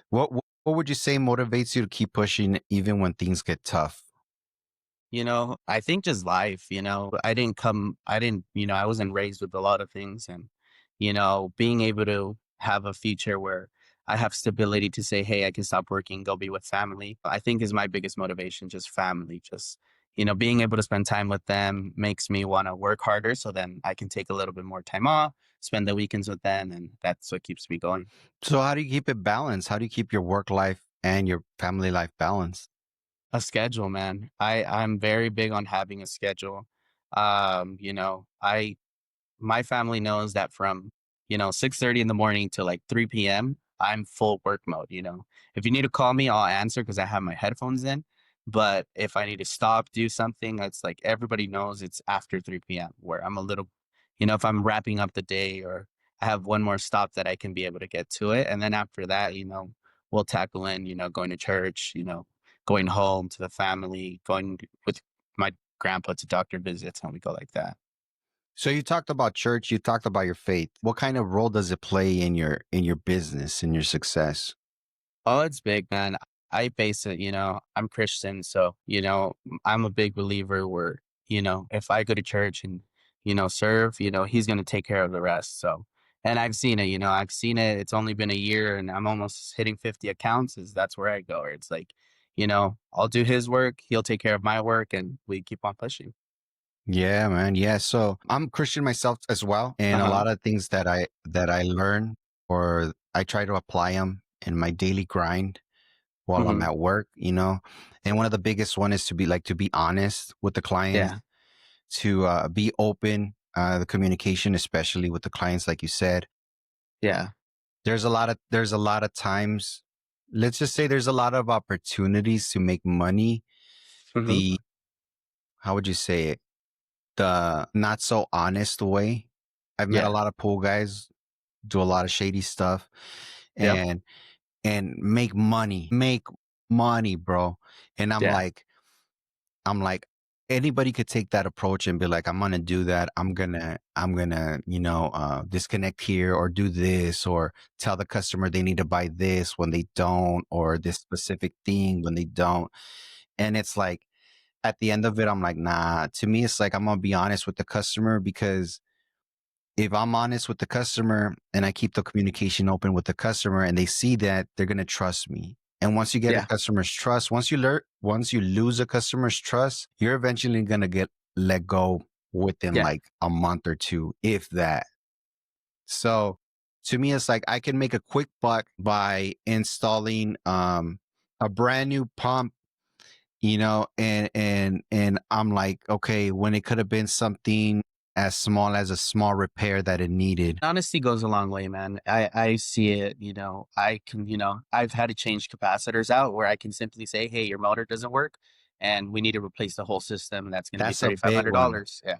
What would you say motivates you to keep pushing even when things get tough? I think just life, I wasn't raised with a lot of things and, being able to have a future where I have stability to say, hey, I can stop working, go be with family, I think is my biggest motivation, just family, just, being able to spend time with them makes me want to work harder. So then I can take a little bit more time off, spend the weekends with them. And that's what keeps me going. So how do you keep it balanced? How do you keep your work life and your family life balanced? A schedule, man. I'm very big on having a schedule. I my family knows that from 6:30 in the morning to like 3 p.m. I'm full work mode. If you need to call me, I'll answer because I have my headphones in. But if I need to stop, do something, it's like everybody knows it's after 3 p.m. where I'm a little, if I'm wrapping up the day or I have one more stop that I can be able to get to it. And then after that, we'll tackle in, going to church, going home to the family, going with my grandpa to doctor visits, and we go like that. So you talked about church, you talked about your faith. What kind of role does it play in your business, in your success? Oh, it's big, man. I base it, I'm Christian. So, I'm a big believer where, if I go to church and, serve, he's going to take care of the rest. So, and I've seen it, I've seen it. It's only been a year and I'm almost hitting 50 accounts. That's where I go. Where it's like, I'll do his work. He'll take care of my work and we keep on pushing. Yeah, man. Yeah. So I'm Christian myself as well. And a Uh-huh. lot of things that I learn or I try to apply them in my daily grind while I'm Hmm. at work. And one of the biggest one is to be honest with the clients, Yeah. to be open, the communication, especially with the clients, like you said. Yeah. There's a lot of times, let's just say there's a lot of opportunities to make money. Hmm. The How would you say it? The not so honest way. I've met a Yeah. lot of pool guys do a lot of shady stuff Yep. and make money, bro. And Yeah. I'm like, anybody could take that approach and be like, I'm gonna do that. I'm gonna disconnect here or do this or tell the customer they need to buy this when they don't, or this specific thing when they don't. And it's like at the end of it, I'm like, nah, to me, it's like I'm gonna be honest with the customer, because if I'm honest with the customer and I keep the communication open with the customer and they see that, they're going to trust me. And once you get a Yeah. customer's trust, once you lose a customer's trust, you're eventually going to get let go within Yeah. like a month or two, if that. So to me, it's like I can make a quick buck by installing a brand new pump, and I'm like, okay, when it could have been something as small as a small repair that it needed. Honesty goes a long way, man. I see it, I've had to change capacitors out where I can simply say, hey, your motor doesn't work and we need to replace the whole system. And that's going to be That's a big one. $3,500. Yeah.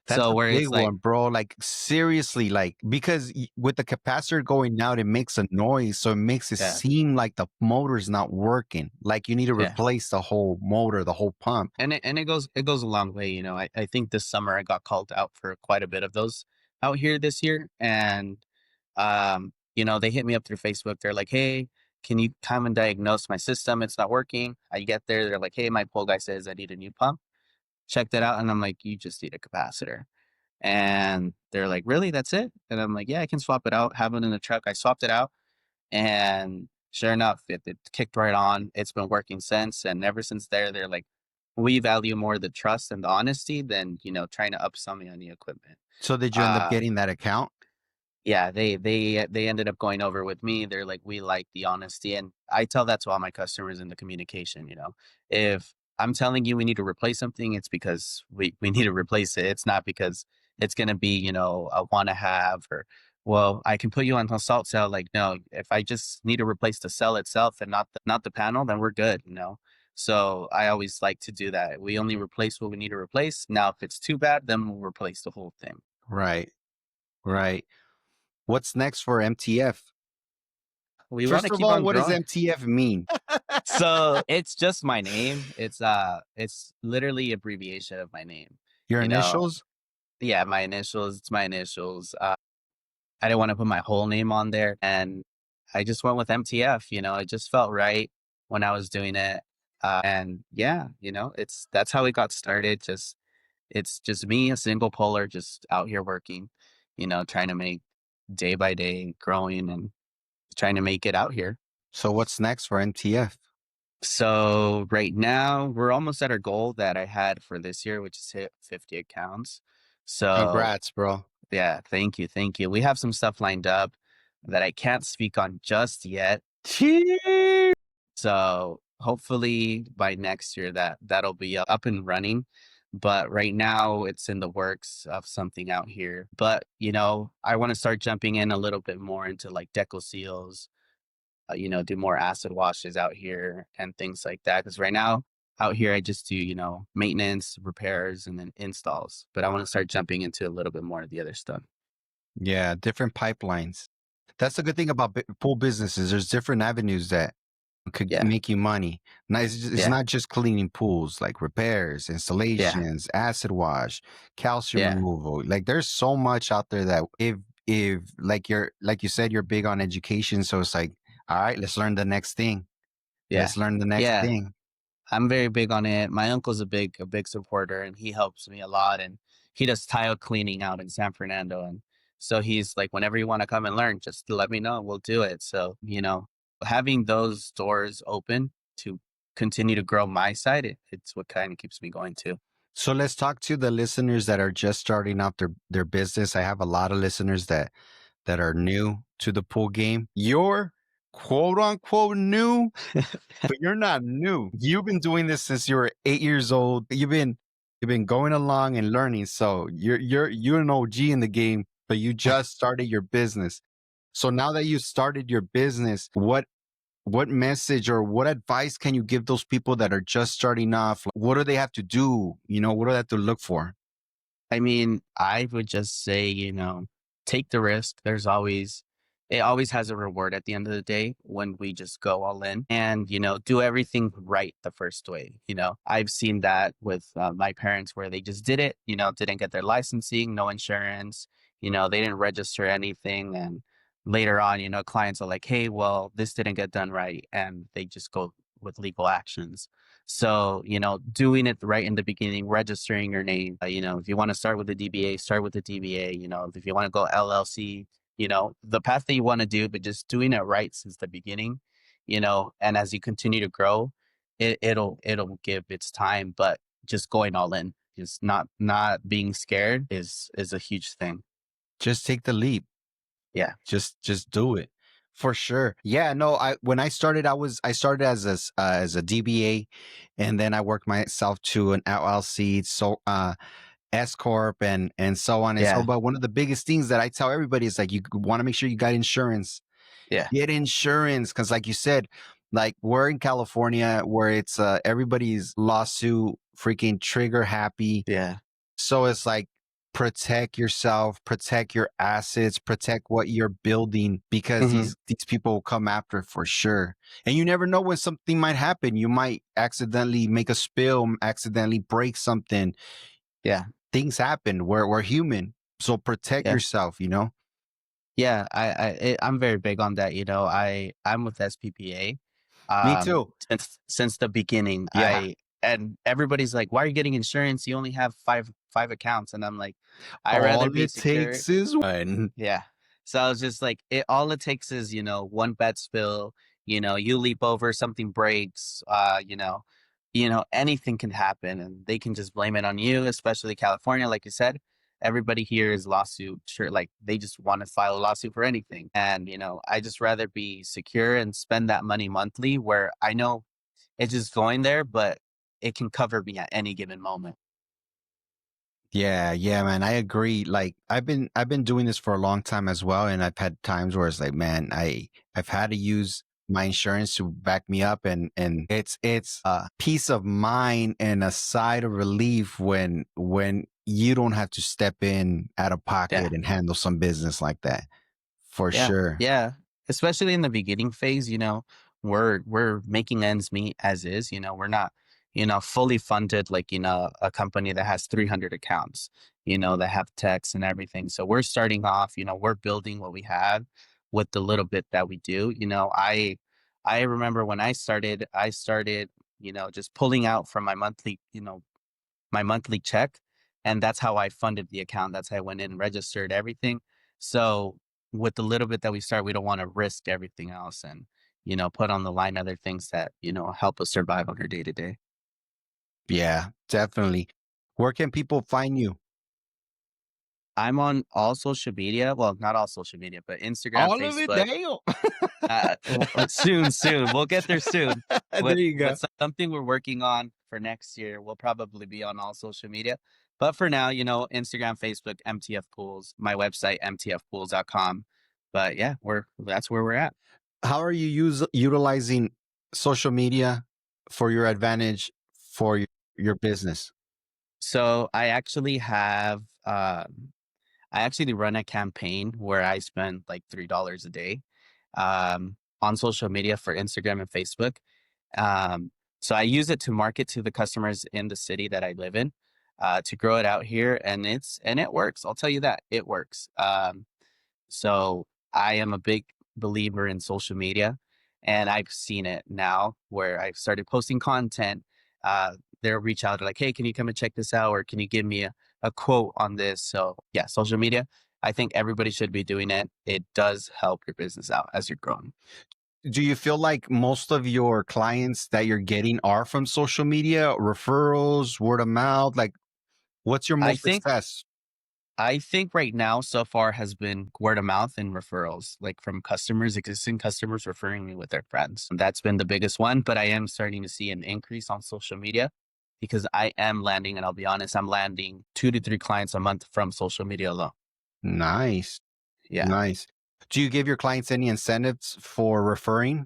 That's So a where big it's like, one, bro. Like seriously, like because with the capacitor going out, it makes a noise, so it makes it yeah, seem like the motor's not working. Like you need to yeah. replace the whole motor, the whole pump. And it goes a long way. I think this summer I got called out for quite a bit of those out here this year. And, they hit me up through Facebook. They're like, hey, can you come and diagnose my system? It's not working. I get there. They're like, hey, my pole guy says I need a new pump. Check that out. And I'm like, you just need a capacitor. And they're like, really? That's it? And I'm like, yeah, I can swap it out, have it in the truck. I swapped it out. And sure enough, it kicked right on. It's been working since. And ever since there, they're like, we value more the trust and the honesty than, trying to upsell me on the equipment. So did you end up Uh, getting that account? yeah, they ended up going over with me. They're like, we like the honesty, and I tell that to all my customers in the communication. If I'm telling you we need to replace something, it's because we need to replace it. It's not because it's gonna be a want to have, or well, I can put you on a salt cell. Like, no, if I just need to replace the cell itself and not the panel, then we're good. So I always like to do that. We only replace what we need to replace. Now, if it's too bad, then we'll replace the whole thing. Right. Right. What's next for MTF? We want First to of keep all, on what does growing. MTF mean? So it's just my name. It's literally abbreviation of my name. Your You know, initials? yeah, my initials. It's my initials. I didn't want to put my whole name on there, and I just went with MTF. It just felt right when I was doing it, and yeah, that's how it got started. It's just me, a single polar, just out here working. Trying to make day by day, growing and trying to make it out here. So what's next for MTF? So right now we're almost at our goal that I had for this year, which is hit 50 accounts. So Congrats, bro. yeah, thank you. Thank you. We have some stuff lined up that I can't speak on just yet. Cheers. So hopefully by next year that'll be up and running. But right now it's in the works of something out here. But I want to start jumping in a little bit more into like deco seals, do more acid washes out here and things like that. Because right now out here, I just do, maintenance, repairs, and then installs. But I want to start jumping into a little bit more of the other stuff. Yeah, different pipelines. That's the good thing about pool businesses. There's different avenues that could Yeah. make you money. It's Yeah. not just cleaning pools, like repairs, installations, acid wash, calcium Yeah. removal. Like there's so much out there that if like you said, you're big on education. So it's like, all right, let's learn the next thing. Yeah. Let's learn the next Yeah. thing. I'm very big on it. My uncle's a big supporter, and he helps me a lot. And he does tile cleaning out in San Fernando. And so he's like, whenever you want to come and learn, just let me know. We'll do it. So, having those doors open to continue to grow my side, it's what kind of keeps me going too. So let's talk to the listeners that are just starting out their business. I have a lot of listeners that are new to the pool game. You're quote unquote new, but you're not new. You've been doing this since you were 8 years old. You've been going along and learning. So you're an OG in the game, but you just started your business. So now that you started your business, what message or what advice can you give those people that are just starting off? What do they have to do? What do they have to look for? I mean, I would just say, take the risk. It always has a reward at the end of the day when we just go all in and, do everything right the first way. I've seen that with my parents where they just did it, didn't get their licensing, no insurance, they didn't register anything. And later on, clients are like, hey, well, this didn't get done right. And they just go with legal actions. So, doing it right in the beginning, registering your name, if you want to start with the DBA, start with the DBA, if you want to go LLC, the path that you want to do, but just doing it right since the beginning, and as you continue to grow, it'll give its time, but just going all in, just not being scared is a huge thing. Just take the leap. Yeah. Just do it. For sure. Yeah, no, when I started, I started as a DBA, and then I worked myself to an LLC, so S corp and so on and so. But one of the biggest things that I tell everybody is like, you want to make sure you got insurance. Yeah. Get insurance, because like you said, like we're in California where it's everybody's lawsuit freaking trigger happy. Yeah. So it's like, protect yourself, protect your assets, protect what you're building, because these people will come after it for sure. And you never know when something might happen. You might accidentally make a spill, accidentally break something. Yeah. Things happen. We're human. So protect yourself, Yeah, I'm very big on that. I'm with SPPA. Me too. Since the beginning. Yeah. And everybody's like, why are you getting insurance? You only have five accounts. And I'm like, I'd rather be secure. All it takes is one. Yeah. So I was just like, all it takes is, one bed spill, you leap over, something breaks, anything can happen and they can just blame it on you, especially California, like you said. Everybody here is lawsuit, sure, like they just want to file a lawsuit for anything. And, I just rather be secure and spend that money monthly where I know it's just going there, but it can cover me at any given moment. Yeah, yeah, man, I agree. Like I've been doing this for a long time as well, and I've had times where it's like, man, I've had to use my insurance to back me up, and it's a peace of mind and a sigh of relief when you don't have to step in out of Yeah. pocket and handle some business like that. For Yeah. sure. Yeah. Especially in the beginning phase, we're making ends meet as is, we're not, fully funded like, a company that has 300 accounts, that have techs and everything. So we're starting off, we're building what we have with the little bit that we do. I remember when I started, just pulling out from my monthly check. And that's how I funded the account. That's how I went in and registered everything. So with the little bit that we start, we don't want to risk everything else and, put on the line other things that, help us survive on our day to day. Yeah, definitely. Where can people find you? I'm on all social media. Well, not all social media, but Instagram, All of it? Facebook. Damn. Soon. We'll get there soon. There you go. But something we're working on for next year. We'll probably be on all social media. But for now, Instagram, Facebook, MTF Pools, my website, mtfpools.com. But yeah, that's where we're at. How are you utilizing social media for your advantage for your business? So I actually run a campaign where I spend like $3 a day on social media for Instagram and Facebook. Um, so I use it to market to the customers in the city that I live in, to grow it out here, and it works. I'll tell you that it works. So I am a big believer in social media, and I've seen it now where I've started posting content. They'll reach out like, "Hey, can you come and check this out, or can you give me a quote on this?" So yeah, social media. I think everybody should be doing it. It does help your business out as you're growing. Do you feel like most of your clients that you're getting are from social media, referrals, word of mouth? Like, what's your I most think success? I think right now so far has been word of mouth and referrals, like from customers, existing customers referring me with their friends. That's been the biggest one, but I am starting to see an increase on social media because I am landing, and I'll be honest, I'm landing 2 to 3 clients a month from social media alone. Nice. Yeah. Nice. Do you give your clients any incentives for referring?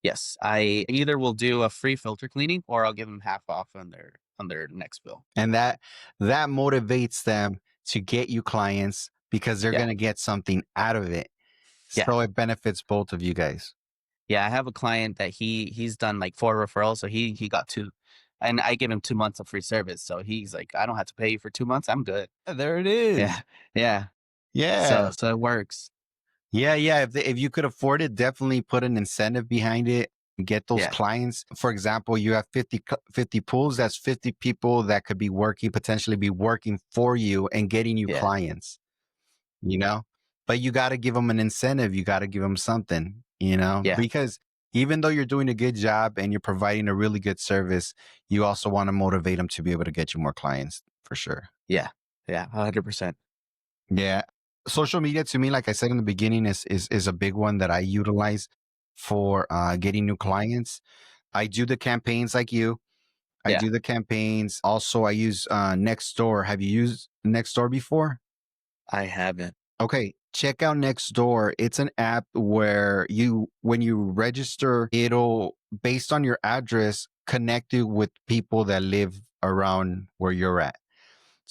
Yes. I either will do a free filter cleaning or I'll give them half off on their next bill. And that motivates them to get you clients because they're Yeah. going to get something out of it. Yeah. So it benefits both of you guys. Yeah. I have a client that he's done like 4 referrals, so he got 2. And I give him 2 months of free service. So he's like, I don't have to pay you for 2 months. I'm good. There it is. Yeah. Yeah. Yeah. So it works. Yeah, yeah. If you could afford it, definitely put an incentive behind it. Get those Yeah. clients. For example, you have 50 pools. That's 50 people that could be potentially be working for you and getting you Yeah. clients, you know? But you got to give them an incentive. You got to give them something, Yeah. because even though you're doing a good job and you're providing a really good service, you also want to motivate them to be able to get you more clients for sure. Yeah. Yeah. 100%. Yeah. Social media to me, like I said in the beginning, is a big one that I utilize for getting new clients. I do the campaigns like you. I Yeah. do the campaigns. Also, I use Nextdoor. Have you used Nextdoor before? I haven't. Okay, check out Nextdoor. It's an app where when you register, it'll, based on your address, connect you with people that live around where you're at.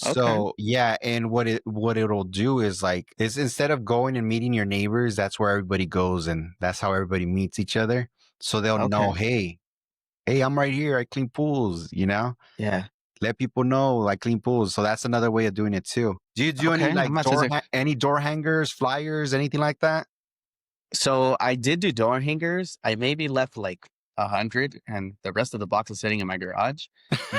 Okay. So yeah, and what it'll do is instead of going and meeting your neighbors, that's where everybody goes and that's how everybody meets each other. So they'll know, Okay. hey, I'm right here. I clean pools. Yeah. Let people know I clean pools. So that's another way of doing it too. Do you do Okay. any I'm like about to say- any door hangers, flyers, anything like that? So I did do door hangers. I maybe left like 100, and the rest of the box is sitting in my garage.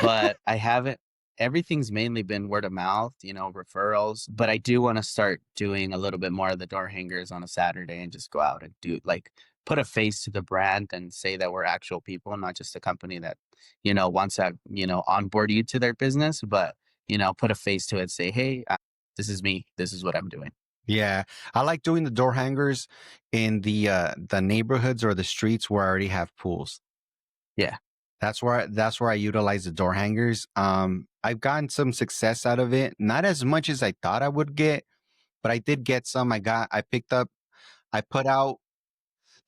But I haven't. everything's mainly been word of mouth, referrals. But I do want to start doing a little bit more of the door hangers on a Saturday and just go out and do like put a face to the brand and say that we're actual people, not just a company that, wants to, onboard you to their business, but, put a face to it, say, hey, this is me. This is what I'm doing. Yeah, I like doing the door hangers in the neighborhoods or the streets where I already have pools. Yeah. That's where I utilize the door hangers. I've gotten some success out of it. Not as much as I thought I would get, but I did get some. I put out.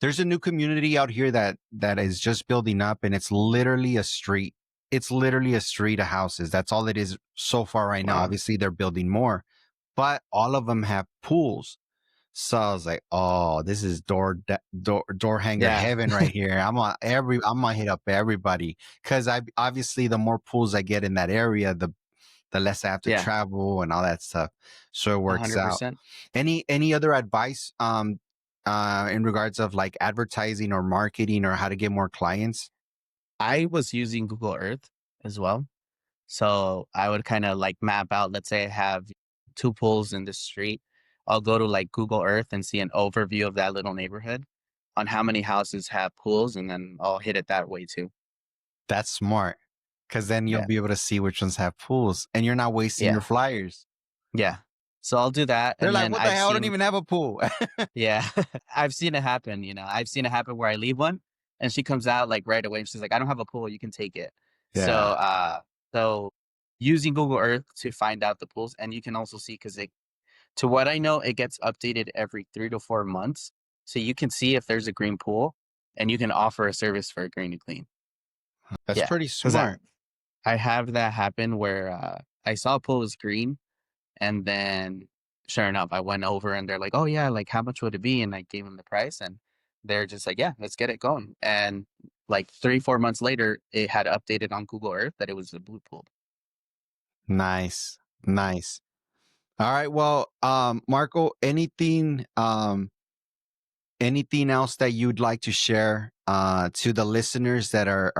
There's a new community out here that is just building up, and it's literally a street. It's literally a street of houses. That's all it is so far right now. Wow. Obviously, they're building more, but all of them have pools. So I was like, "Oh, this is door hanger Yeah. heaven right here." I'm gonna hit up everybody because I obviously the more pools I get in that area, the less I have to Yeah. travel and all that stuff. So it works out. 100%. Any other advice in regards of like advertising or marketing or how to get more clients? I was using Google Earth as well. So I would kind of like map out, let's say I have 2 pools in the street. I'll go to like Google Earth and see an overview of that little neighborhood on how many houses have pools, and then I'll hit it that way too. That's smart because then you'll Yeah. be able to see which ones have pools and you're not wasting your Yeah. flyers. Yeah. So I'll do that. They're And like, then "What the I've hell? I don't seen, even have a pool." yeah, I've seen it happen. I've seen it happen where I leave one and she comes out like right away and she's like, I don't have a pool. You can take it. So, Yeah. so using Google Earth to find out the pools, and you can also see, because to what I know, it gets updated every 3 to 4 months. So you can see if there's a green pool and you can offer a service for a green to clean. That's Yeah. pretty Because smart. I have that happen where I saw a pool was green, and then sure enough, I went over and they're like, oh, yeah, like how much would it be? And I gave them the price, and they're just like, yeah, let's get it going. And like 3, 4 months later, it had updated on Google Earth that it was a blue pool. Nice. Nice. All right. Well, Marco, anything else that you'd like to share to the listeners that are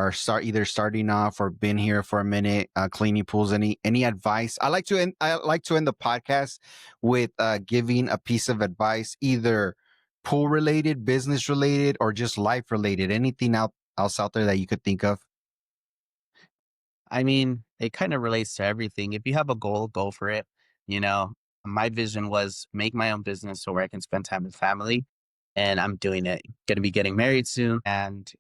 either starting off or been here for a minute cleaning pools? Any advice? I like to end the podcast with giving a piece of advice, either pool related, business related, or just life related. Anything else out there that you could think of? I mean, it kind of relates to everything. If you have a goal, go for it. You know, my vision was make my own business so where I can spend time with family. And I'm doing it. Going to be getting married soon, and,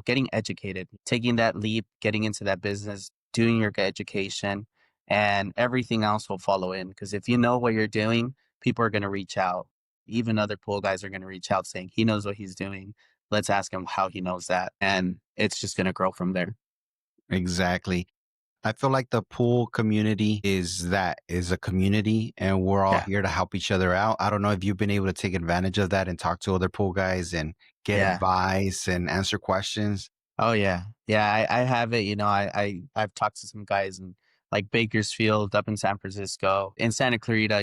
getting educated, taking that leap, getting into that business, doing your education, and everything else will follow in. Because if you know what you're doing, people are going to reach out. Even other pool guys are going to reach out saying, he knows what he's doing. Let's ask him how he knows that. And it's just going to grow from there. Exactly. I feel like the pool community is a community, and we're all Yeah. here to help each other out. I don't know if you've been able to take advantage of that and talk to other pool guys and get Yeah. advice and answer questions. Oh yeah. Yeah, I have it. I've talked to some guys in like Bakersfield up in San Francisco. In Santa Clarita,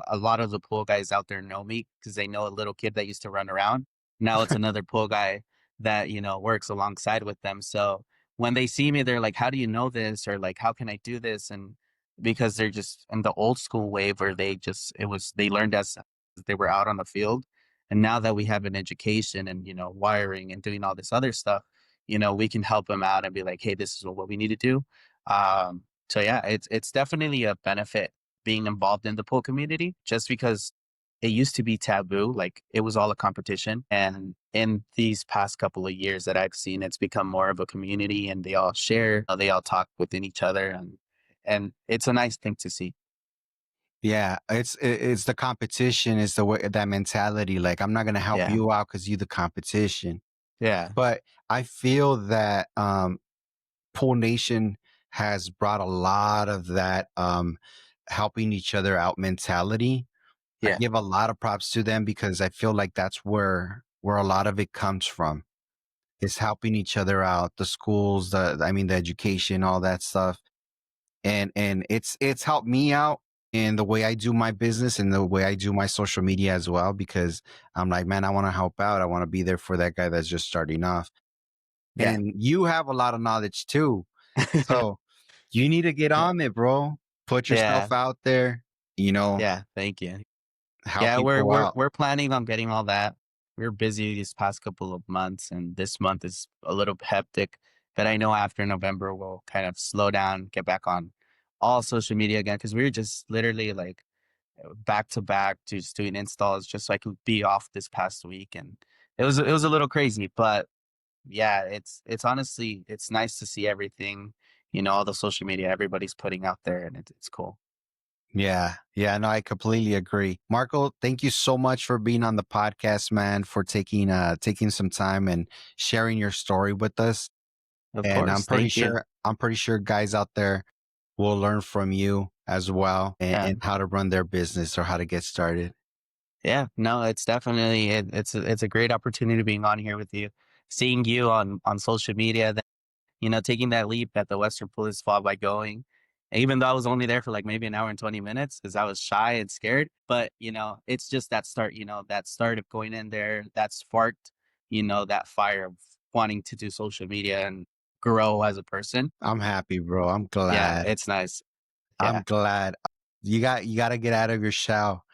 a lot of the pool guys out there know me because they know a little kid that used to run around. Now it's another pool guy that, works alongside with them. So when they see me, they're like, how do you know this? Or like, how can I do this? And because they're just in the old school wave where they learned as they were out on the field. And now that we have an education and, wiring and doing all this other stuff, we can help them out and be like, hey, this is what we need to do. So yeah, it's definitely a benefit being involved in the pool community, just because it used to be taboo, like it was all a competition. And in these past couple of years that I've seen, it's become more of a community, and they all share, they all talk within each other, and it's a nice thing to see. Yeah, it's the competition, is the way, that mentality. Like, I'm not gonna help Yeah. you out because you the competition. Yeah. But I feel that Pool Nation has brought a lot of that helping each other out mentality. I Yeah. give a lot of props to them because I feel like that's where a lot of it comes from. Is helping each other out, the schools, the education, all that stuff. And it's helped me out in the way I do my business and the way I do my social media as well, because I'm like, man, I want to help out. I want to be there for that guy that's just starting off. Yeah. And you have a lot of knowledge too. So You need to get on it, bro. Put Yeah, yourself out there, yeah. Thank you. help Yeah, we're people we're out. we're planning on getting all that. We're busy these past couple of months, and this month is a little hectic. But I know after November we'll kind of slow down, get back on all social media again because we were just literally like back to back to just doing installs just so I could be off this past week, and it was a little crazy, but yeah, it's honestly it's nice to see everything, all the social media everybody's putting out there, and it's cool. Yeah. Yeah. No, I completely agree. Marco, thank you so much for being on the podcast, man, for taking some time and sharing your story with us. Of And course, thank you. I'm pretty sure guys out there will learn from you as well Yeah. and how to run their business or how to get started. Yeah, no, it's definitely it's a great opportunity being on here with you, seeing you on social media, that taking that leap at the Western Police Fall by going. Even though I was only there for like maybe an hour and 20 minutes because I was shy and scared, but it's just that start, that start of going in there that sparked, that fire of wanting to do social media and grow as a person. I'm happy, bro. I'm Yeah, glad. it's nice. I'm Yeah, glad. You got to get out of your shell.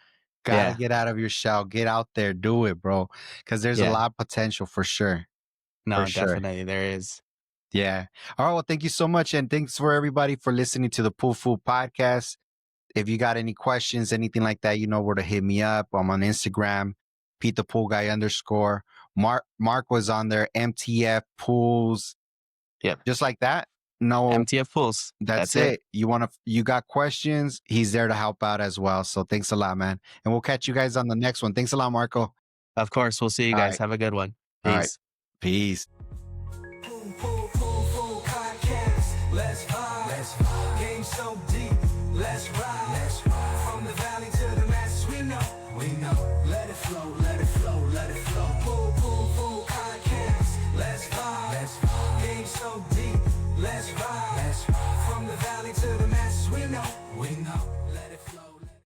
Got to yeah, get out of your shell. Get out there, do it, bro. Cuz there's a yeah. lot of potential for sure. For No, sure. definitely there is. Yeah. All right. Well, thank you so much. And thanks for everybody for listening to the Pool Food podcast. If you got any questions, anything like that, you know where to hit me up. I'm on Instagram, Pete the Pool Guy _ Mark was on there, MTF Pools, Yep. just like that. No, MTF Pools. that's That's it. it. You got questions, he's there to help out as well. So thanks a lot, man. And we'll catch you guys on the next one. Thanks a lot, Marco. Of course, we'll see you All guys. right. Have a good one. All right. Peace. Peace. Pool, pool, pool, pool podcast. Let's vibe. Game so